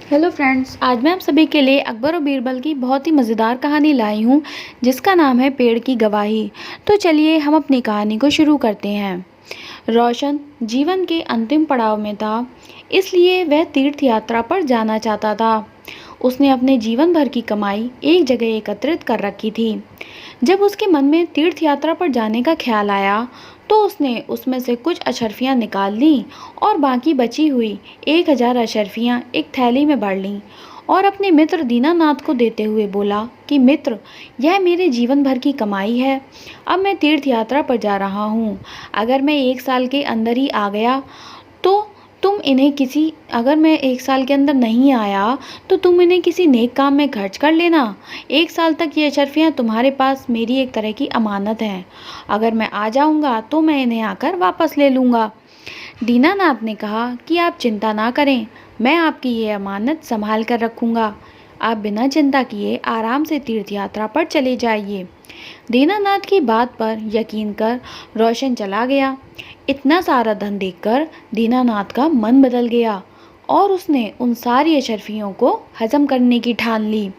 Hello friends, आज मैं आप सभी के लिए अकबर और बीरबल की बहुत ही मज़ेदार कहानी लाई हूँ जिसका नाम है पेड़ की गवाही। तो चलिए हम अपनी कहानी को शुरू करते हैं। रोशन जीवन के अंतिम पड़ाव में था, इसलिए वह तीर्थ यात्रा पर जाना चाहता था। उसने अपने जीवन भर की कमाई एक जगह एकत्रित कर रखी थी। जब उसके मन में तीर्थ यात्रा पर जाने का ख्याल आया तो उसने उसमें से कुछ अशर्फियाँ निकाल लीं और बाकी बची हुई 1000 अशर्फियाँ एक थैली में भर लीं और अपने मित्र दीनानाथ को देते हुए बोला कि मित्र, यह मेरे जीवन भर की कमाई है। अब मैं तीर्थ यात्रा पर जा रहा हूँ। अगर मैं 1 साल के अंदर ही आ गया तो तुम इन्हें किसी अगर मैं 1 साल के अंदर नहीं आया तो तुम इन्हें किसी नेक काम में खर्च कर लेना। 1 साल तक ये अशर्फियाँ तुम्हारे पास मेरी एक तरह की अमानत हैं। अगर मैं आ जाऊँगा तो मैं इन्हें आकर वापस ले लूँगा। दीनानाथ ने कहा कि आप चिंता ना करें, मैं आपकी ये अमानत संभाल कर रखूँगा। आप बिना चिंता किए आराम से तीर्थ यात्रा पर चले जाइए। दीनानाथ की बात पर यकीन कर रोशन चला गया। इतना सारा धन देखकर दीनानाथ का मन बदल गया और उसने उन सारी अशर्फियों को हजम करने की ठान ली।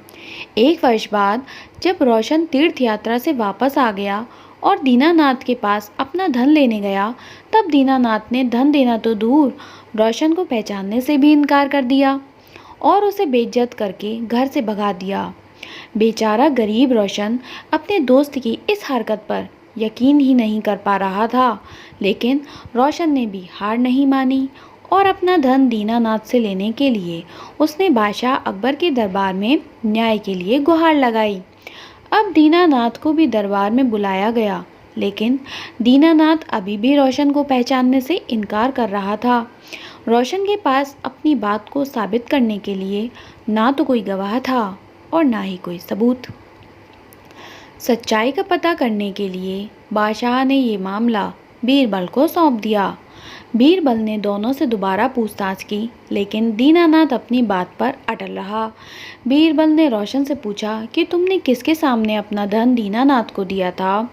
1 वर्ष बाद जब रोशन तीर्थ यात्रा से वापस आ गया और दीनानाथ के पास अपना धन लेने गया, तब दीनानाथ ने धन देना तो दूर, रोशन को पहचानने से भी इनकार कर दिया और उसे बेइज्जत करके घर से भगा दिया। बेचारा गरीब रोशन अपने दोस्त की इस हरकत पर यकीन ही नहीं कर पा रहा था, लेकिन रोशन ने भी हार नहीं मानी और अपना धन दीनानाथ से लेने के लिए उसने बादशाह अकबर के दरबार में न्याय के लिए गुहार लगाई। अब दीनानाथ को भी दरबार में बुलाया गया, लेकिन दीनानाथ अभी भी रोशन को पहचानने से इनकार कर रहा था। रोशन के पास अपनी बात को साबित करने के लिए ना तो कोई गवाह था और ना ही कोई सबूत। सच्चाई का पता करने के लिए बादशाह ने ये मामला बीरबल को सौंप दिया। बीरबल ने दोनों से दोबारा पूछताछ की, लेकिन दीनानाथ अपनी बात पर अटल रहा। बीरबल ने रोशन से पूछा कि तुमने किसके सामने अपना धन दीनानाथ को दिया था?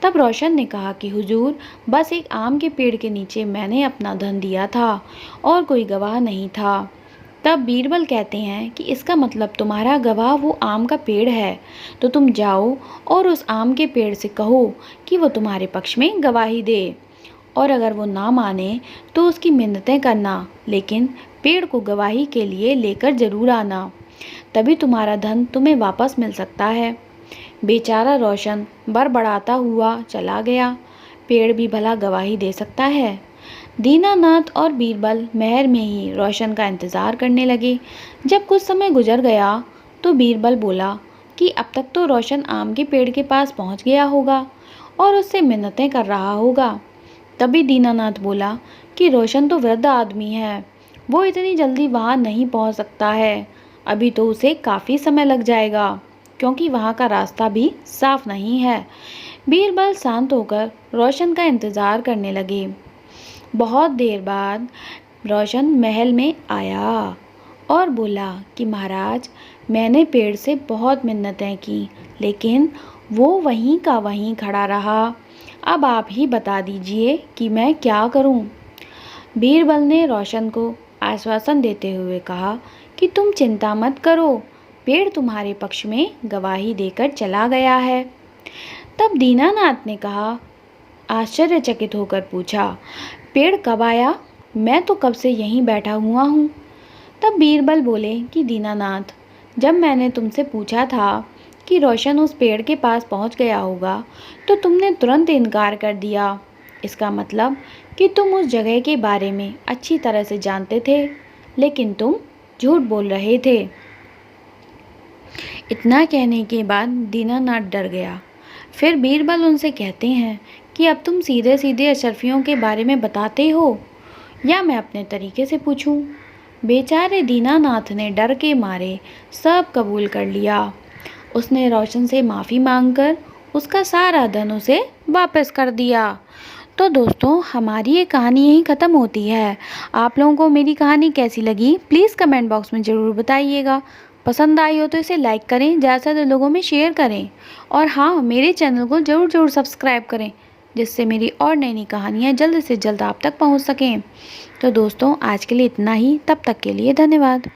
तब रोशन ने कहा कि हुजूर, बस एक आम के पेड़ के नीचे मैंने अपना धन दिया था और कोई गवाह नहीं था। तब बीरबल कहते हैं कि इसका मतलब तुम्हारा गवाह वो आम का पेड़ है, तो तुम जाओ और उस आम के पेड़ से कहो कि वो तुम्हारे पक्ष में गवाही दे, और अगर वो ना माने तो उसकी मिन्नतें करना, लेकिन पेड़ को गवाही के लिए लेकर जरूर आना, तभी तुम्हारा धन तुम्हें वापस मिल सकता है। बेचारा रोशन बड़बड़ाता हुआ चला गया। पेड़ भी भला गवाही दे सकता है? दीनानाथ और बीरबल महल में ही रोशन का इंतज़ार करने लगे। जब कुछ समय गुजर गया तो बीरबल बोला कि अब तक तो रोशन आम के पेड़ के पास पहुंच गया होगा और उससे मिन्नतें कर रहा होगा। तभी दीनानाथ बोला कि रोशन तो वृद्ध आदमी है, वो इतनी जल्दी वहां नहीं पहुंच सकता है। अभी तो उसे काफ़ी समय लग जाएगा, क्योंकि वहां का रास्ता भी साफ नहीं है। बीरबल शांत होकर रोशन का इंतज़ार करने लगे। बहुत देर बाद रोशन महल में आया और बोला कि महाराज, मैंने पेड़ से बहुत मिन्नतें की, लेकिन वो वहीं का वहीं खड़ा रहा। अब आप ही बता दीजिए कि मैं क्या करूं? बीरबल ने रोशन को आश्वासन देते हुए कहा कि तुम चिंता मत करो, पेड़ तुम्हारे पक्ष में गवाही देकर चला गया है। तब दीनानाथ ने कहा, आश्चर्यचकित होकर पूछा, पेड़ कब आया? मैं तो कब से यहीं बैठा हुआ हूँ। तब बीरबल बोले कि दीनानाथ, जब मैंने तुमसे पूछा था कि रोशन उस पेड़ के पास पहुँच गया होगा तो तुमने तुरंत इनकार कर दिया। इसका मतलब कि तुम उस जगह के बारे में अच्छी तरह से जानते थे, लेकिन तुम झूठ बोल रहे थे। इतना कहने के बाद दीनानाथ डर गया। फिर बीरबल उनसे कहते हैं कि अब तुम सीधे सीधे अशर्फियों के बारे में बताते हो या मैं अपने तरीके से पूछूं? बेचारे दीनानाथ ने डर के मारे सब कबूल कर लिया। उसने रोशन से माफ़ी मांगकर उसका सारा धन उसे वापस कर दिया। तो दोस्तों, हमारी ये कहानी यहीं ख़त्म होती है। आप लोगों को मेरी कहानी कैसी लगी प्लीज़ कमेंट बॉक्स में ज़रूर बताइएगा। पसंद आई हो तो इसे लाइक करें, ज़्यादा से ज़्यादा लोगों में शेयर करें, और हाँ, मेरे चैनल को ज़रूर सब्सक्राइब करें, जिससे मेरी और नई नई कहानियाँ जल्द से जल्द आप तक पहुँच सकें। तो दोस्तों, आज के लिए इतना ही। तब तक के लिए धन्यवाद।